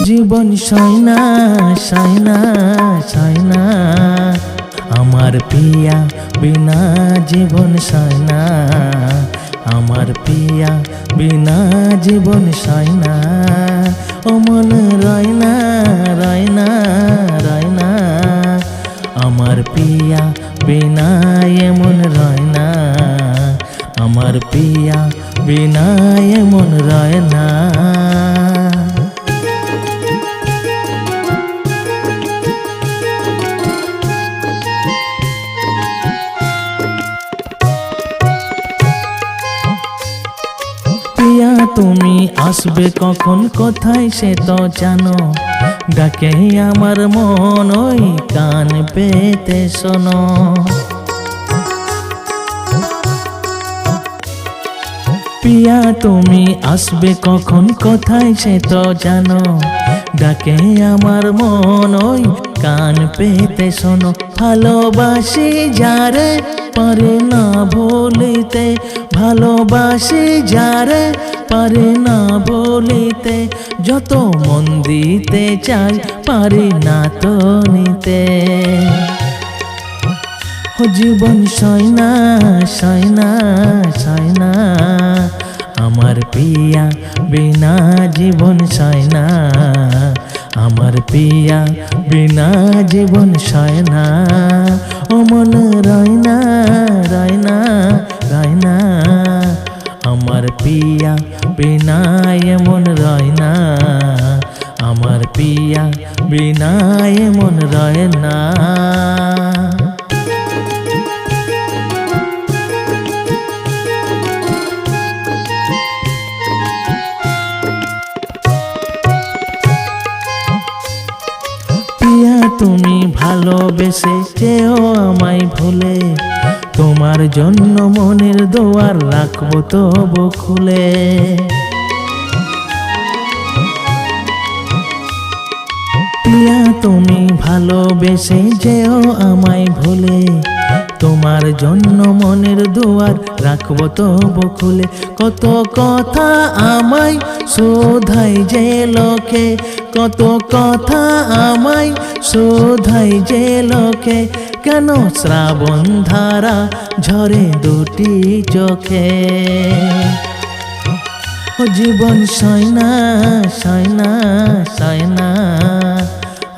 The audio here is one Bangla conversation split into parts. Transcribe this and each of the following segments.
জীবন সয়না সয়না সয়না আমার পিয়া বিনা জীবন সয়না আমার পিয়া বিনা জীবন সয়না ও মন রয়না রয়না রয়না আমার পিয়া বিনা এমন রয়না আমার পিয়া বিনা এমন রয়না। পিয়া তুমি আসবে কখন কোথায় সে তো জানো, ডাকে আমার মন ওই কান পেতে শোনো। পিয়া তুমি আসবে কখন কোথায় সে তো জানো, ডাকে আমার মন ওই কান পেতে শোনো। ভালোবাসি যারে পারে না ভুলিতে, ভালোবাসি যারে পারে না ভুলিতে, যত মন দিতে চাই পারি না তো নিতে। ও জীবন সয়না সয়না সয়না আমার পিয়া বিনা জীবন সয়না আমার পিয়া বিনা জীবন সয়না ও মন রয়না রয়না রয়না আমার পিয়া বিনা এমন রয়না আমার পিয়া বিনা এমন রয়না। তুমি ভালোবেসে চেও আমায় ভুলে, তোমার জন্য মনের দুয়ার রাখবো তবু খুলে। পিয়া তুমি ভালোবেসে যেও আমায় ভুলে, তোমার জন্য মনের দুয়ার রাখবো তবু খুলে। কত কথা আমায় শোধাই যে লোকে, কত কথা আমায় শোধাই যে লোকে, কেন শ্রাবণ ধারা ঝরে দুটি চোখে। ও জীবন সয়না সয়না সয়না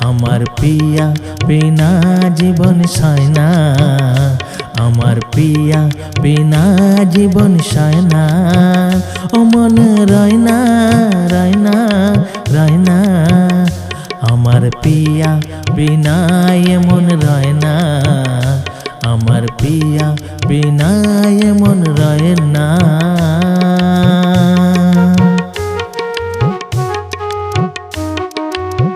আমার পিয়া বিনা জীবন সয়না আমার পিয়া বিনা জীবন সয়না ও মন রয়না রয়না রয়না আমার পিয়া বিনা এমন রয়না আমার পিয়া বিনা এমন রয়না।